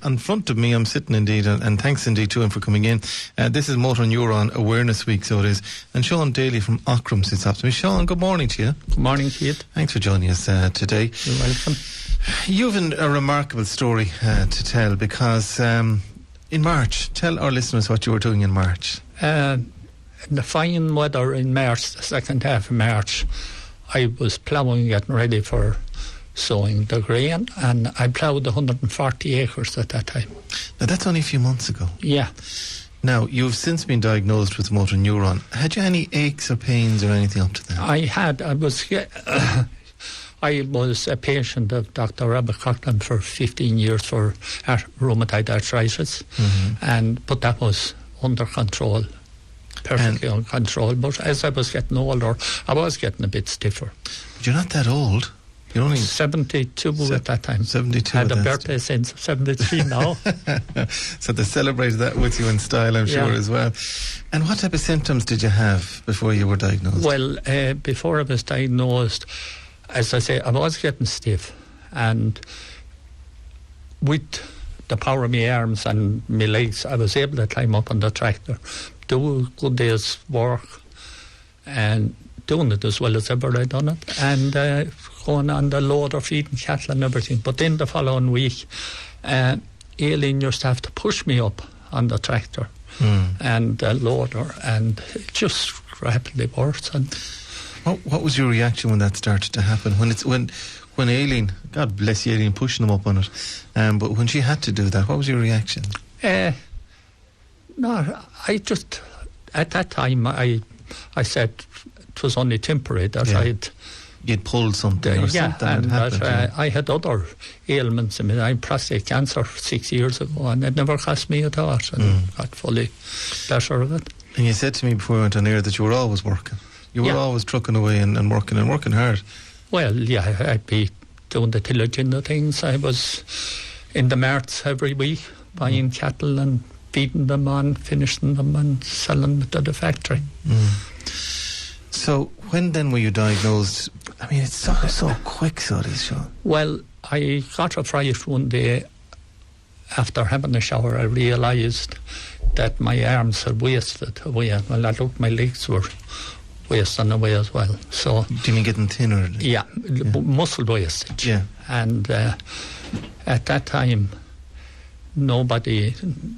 in front of me, I'm sitting indeed, and thanks indeed to him for coming in. This is Motor Neuron Awareness Week, so it is. And Sean Daly from Ockram sits up to me. Sean, good morning to you. Good morning, Keith. Thanks for joining us today. You're welcome. You've a remarkable story to tell, because in March, tell our listeners what you were doing in March. In the fine weather in March, the second half of March, I was ploughing, getting ready for sowing the grain, and I ploughed 140 acres at that time. Now, that's only a few months ago. Yeah. Now, you've since been diagnosed with motor neuron. Had you any aches or pains or anything up to that? I was a patient of Dr. Robert Coughlin for 15 years for rheumatoid arthritis, but that was under control, perfectly under control. But as I was getting older, I was getting a bit stiffer. But you're not that old. You're only 72 at that time. 72. I had a birthday since 73 now. So they celebrated that with you in style, I'm sure, as well. And what type of symptoms did you have before you were diagnosed? Well, before I was diagnosed, as I say, I was getting stiff, and with the power of my arms and my legs, I was able to climb up on the tractor, do a good day's work, and doing it as well as ever I'd done it, and going on the loader, feeding cattle and everything. But then the following week, Aileen used to have to push me up on the tractor and the loader, and it just rapidly worse. And what was your reaction when that started to happen? When Aileen, God bless you, Aileen, pushing them up on it, but when she had to do that, what was your reaction? No, I just, at that time, I said it was only temporary, that you'd pulled something or something had happened. I had other ailments. I mean, I had prostate cancer 6 years ago, and it never cost me a thought, and got fully better of it. And you said to me before we went on air that you were always working. You were always trucking away and working hard. Well, yeah, I'd be doing the tillage and the things. I was in the marts every week, buying cattle and feeding them and finishing them and selling them to the factory. So when then were you diagnosed? I mean, it's so quick, so it is, Sean. Well, I got a fright one day after having a shower. I realised that my arms had wasted away. Well, I looked, my legs were wasting away as well. So, do you mean getting thinner? Yeah, muscle wastage. Yeah. And at that time,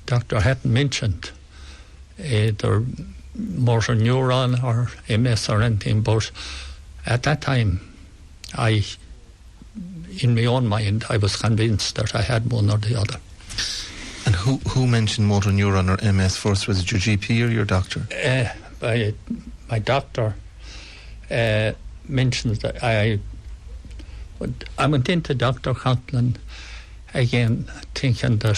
doctor hadn't mentioned either motor neuron or MS or anything, but at that time, in my own mind, I was convinced that I had one or the other. And who mentioned motor neuron or MS first? Was it your GP or your doctor? My doctor mentioned that I went into Dr. Coughlin again, thinking that,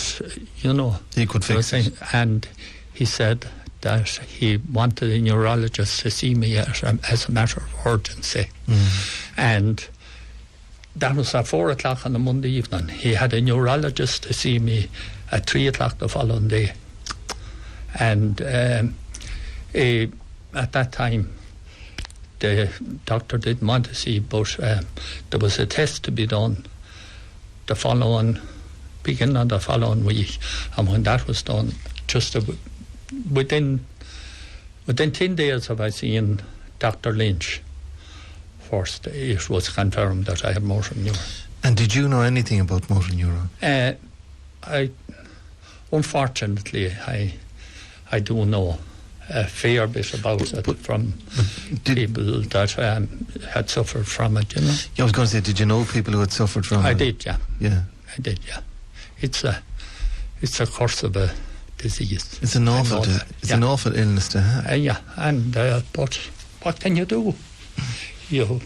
he could fix it. And he said that he wanted a neurologist to see me as a matter of urgency. And that was at 4 o'clock on a Monday evening. He had a neurologist to see me at 3 o'clock the following day. And at that time, the doctor didn't want to see, but there was a test to be done beginning of the following week. And when that was done, just within 10 days of I seeing Dr. Lynch first, it was confirmed that I had motor neuron. And did you know anything about motor neuron? Unfortunately, I do know a fair bit about it from people that had suffered from it, Yeah, I was going to say, did you know people who had suffered from it? I did, yeah. Yeah. I did, yeah. It's a curse of a disease. It's an awful illness to have. Yeah, and but what can you do? You're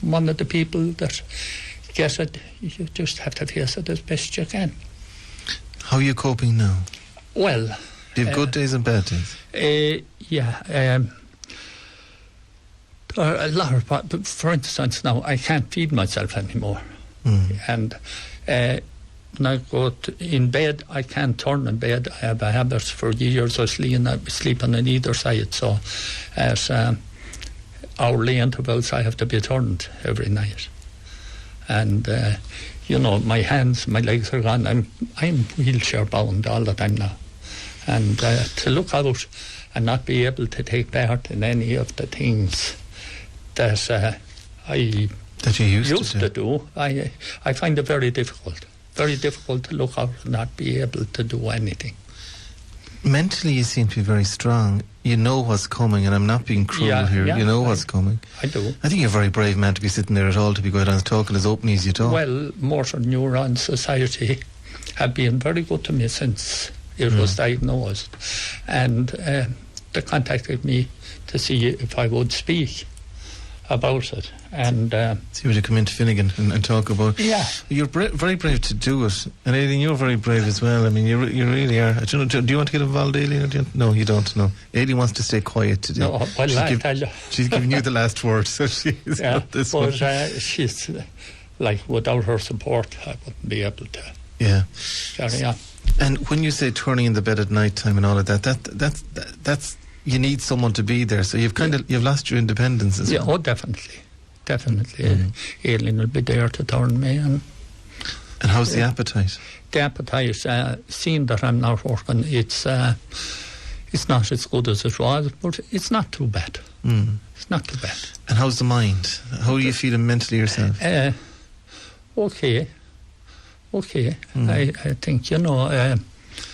one of the people that get it. You just have to face it as best you can. How are you coping now? Well, do you have good days and bad days? There are a lot of, for instance, now I can't feed myself anymore. And when I go in bed, I can't turn in bed. I have a habit for years of sleeping on either side. So at hourly intervals, I have to be turned every night. And my hands, my legs are gone. I'm wheelchair bound all the time now. And to look out and not be able to take part in any of the things that I that you used to do, I find it very difficult. Very difficult to look out and not be able to do anything. Mentally, you seem to be very strong. You know what's coming, and I'm not being cruel here. You know what's coming. I do. I think you're a very brave man to be sitting there at all, to be going on talking as openly as you talk. Well, Motor Neuron Society have been very good to me since it was diagnosed. And they contacted me to see if I would speak about it. And see, would you come into Finnegan and talk about it? Yeah. You're very brave to do it. And Aileen, you're very brave as well. I mean, you really are. Do you want to get involved, Aileen? No, you don't. No. Aileen wants to stay quiet today. No, well, tell you. She's giving you the last word, so she's got this one. She's, like, without her support, I wouldn't be able to carry on. And when you say turning in the bed at night time and all of that's you need someone to be there. So you've lost your independence as well. Oh, definitely. Aileen will be there to turn me. And how's the appetite? The appetite, seeing that I'm not working, it's not as good as it was, but it's not too bad. It's not too bad. And how's the mind? How are you feeling mentally yourself? Okay. I think,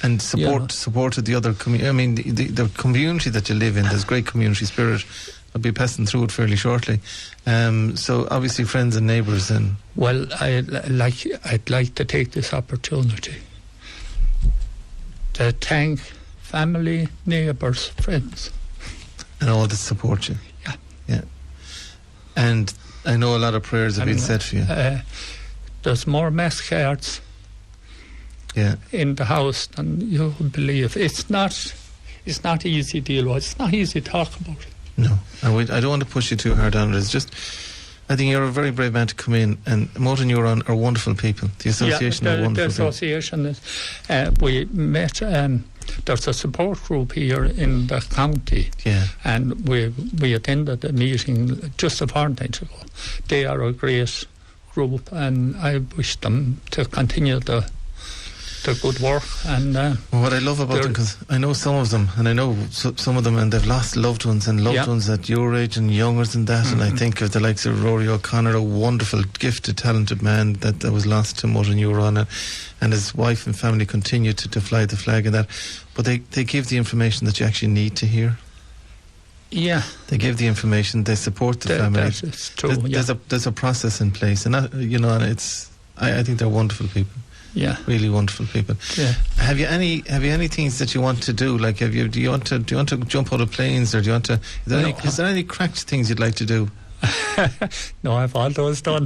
and support of the other community. I mean, the community that you live in, there's great community spirit. I'll be passing through it fairly shortly. So obviously friends and neighbours and... Well, I'd like to take this opportunity to thank family, neighbours, friends. And all that support you. Yeah. And I know a lot of prayers have been said for you. There's more mass cards in the house than you would believe. It's not easy to deal with. It's not easy to talk about it. No, and I don't want to push you too hard on it. It's just, I think you're a very brave man to come in, and Motor Neuron are wonderful people. The association are wonderful people. The association is, we met, there's a support group here in the county, and we attended a meeting just a fortnight ago. They are a great group, and I wish them to continue the good work. And what I love about them, because I know some of them, and I know some of them, and they've lost loved ones ones at your age and younger than that. And I think of the likes of Rory O'Connor, a wonderful, gifted, talented man that was lost to Motor Neuron, and his wife and family continue to fly the flag and that. But they give the information that you actually need to hear. Yeah, they give the information. They support the family. That's true. There's a process in place, and and it's. I think they're wonderful people. Yeah, really wonderful people. Yeah. Have you any things that you want to do? Like, do you want to jump out of planes, or do you want to? Is there any cracked things you'd like to do? No, I've all those done.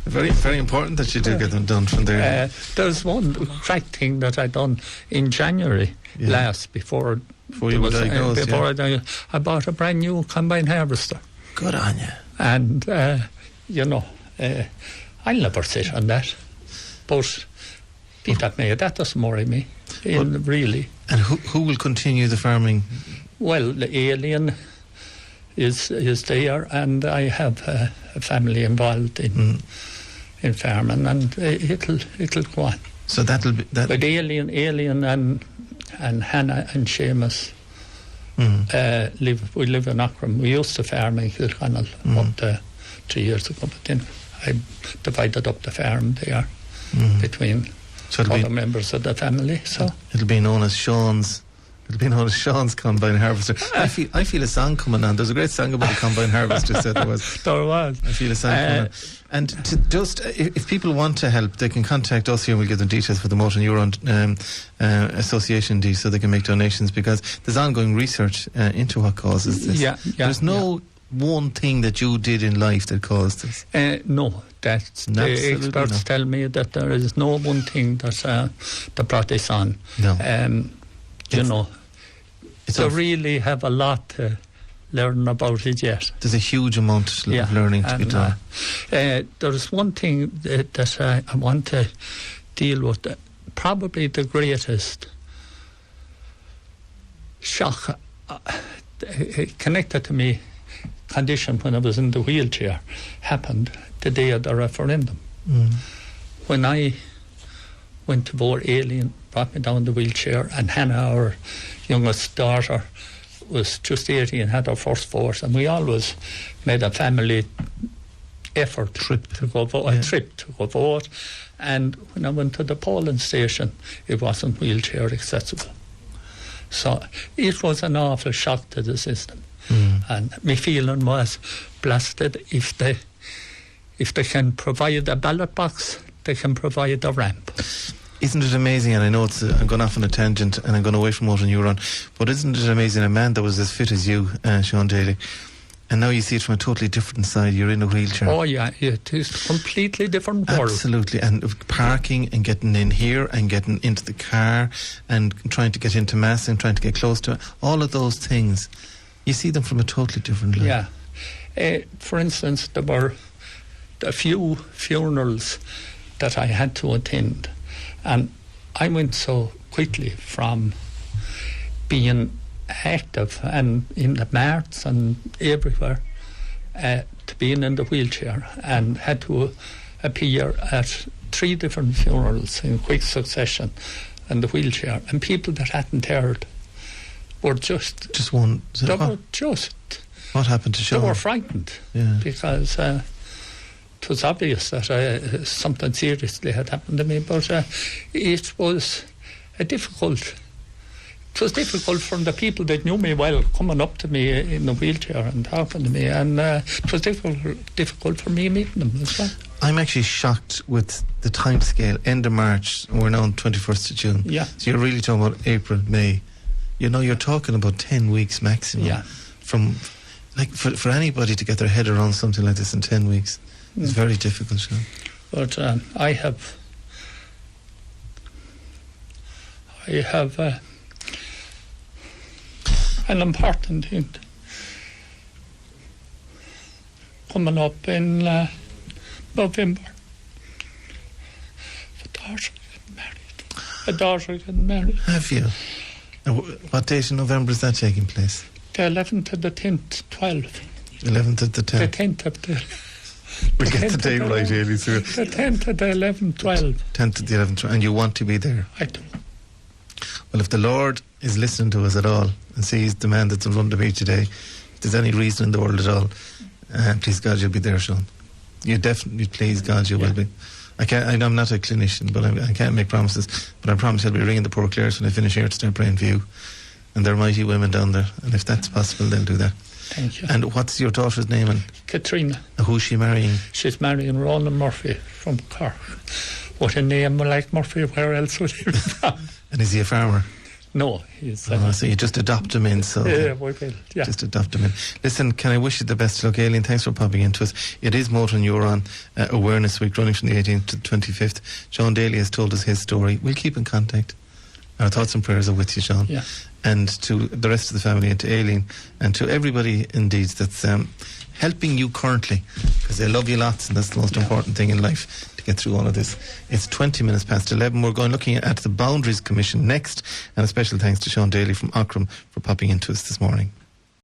Very, very important that you do get them done from there. There's one cracked thing that I done in January last before you were diagnosed. I bought a brand new combine harvester. Good on you. And I'll never sit on that. But be that may, that doesn't worry me, really. And who will continue the farming? Well, the Alien is there, and I have a family involved in farming, and it'll go on. So that'll be that. But Alien and Hannah and Seamus we live in Aughrim. We used to farm in Kilconnell up to 3 years ago, but then I divided up the farm there between other members of the family. So it'll be known as Sean's combine harvester. I feel a song coming on. There's a great song about the combine harvester. Said there was. There was. I feel a song coming on. And to just, if people want to help, they can contact us here and we'll give them details for the Motor Neuron Association, so they can make donations, because there's ongoing research into what causes this. There's no one thing that you did in life that caused this. No, the experts tell me that there is no one thing that brought this on. No. They really have a lot to learn about it yet. There's a huge amount of learning to be done. There's one thing that I want to deal with, probably the greatest shock connected to me condition when I was in the wheelchair happened the day of the referendum. When I went to vote, Aileen brought me down the wheelchair, and Hannah, our youngest daughter, was just 18 and had her first vote, and we always made a family effort to go vote, a trip to go vote. And when I went to the polling station, it wasn't wheelchair accessible. So it was an awful shock to the system. And my feeling was blasted. If they can provide a ballot box, they can provide a ramp. Isn't it amazing? And I know I'm going off on a tangent and I'm going away from motor neuron, but isn't it amazing? A man that was as fit as you, Sean Daly, and now you see it from a totally different side. You're in a wheelchair. Oh yeah, it is a completely different world. Absolutely. And parking and getting in here and getting into the car and trying to get into mass and trying to get close to it, all of those things, you see them from a totally different light. Yeah. For instance, there were a few funerals that I had to attend, and I went so quickly from being active and in the marts and everywhere to being in the wheelchair, and had to appear at 3 different funerals in quick succession in the wheelchair, and people that hadn't heard were just one. They were just. What happened to Sean? They were frightened because it was obvious that something seriously had happened to me, but it was difficult. It was difficult from the people that knew me well coming up to me in the wheelchair and talking to me, and it was difficult for me meeting them as well. I'm actually shocked with the time scale. End of March, we're now on 21st of June. Yeah. So you're really talking about April, May. You know, you're talking about 10 weeks maximum. Yeah. From, like, for anybody to get their head around something like this in 10 weeks, it's very difficult, Sean. But I have an important thing coming up in November. A daughter getting married. Have you? And what date in November is that taking place? The 11th to the 10th, 12th. 11th to the 10th. The 10th of the... We'll get the day right, Ailey. So the 10th to the 11th, 12th. 10th to the 11th, and you want to be there? I do. Well, if the Lord is listening to us at all and sees the man that's in front of me today, if there's any reason in the world at all, please God, you'll be there, Sean. You definitely, please God, you will be. I'm not a clinician, but I can't make promises. But I promise I'll be ringing the poor Clares when I finish here to start praying for you. And they're mighty women down there. And if that's possible, they'll do that. Thank you. And what's your daughter's name? And Katrina. Who's she marrying? She's marrying Ronan Murphy from Cork. What a name like Murphy, where else would he be from? And is he a farmer? No, he's... so you just adopt him in. So yeah, we will. Yeah. Just adopt him in. Listen, can I wish you the best of luck, Aileen? Thanks for popping into us. It is Motor Neuron Awareness Week, running from the 18th to the 25th. Sean Daly has told us his story. We'll keep in contact. Our thoughts and prayers are with you, Sean. Yeah. And to the rest of the family, and to Aileen, and to everybody indeed that's helping you currently, because they love you lots, and that's the most important thing in life, to get through all of this. It's 20 minutes past 11. We're going looking at the Boundaries Commission next, and a special thanks to Sean Daly from Ockram for popping into us this morning.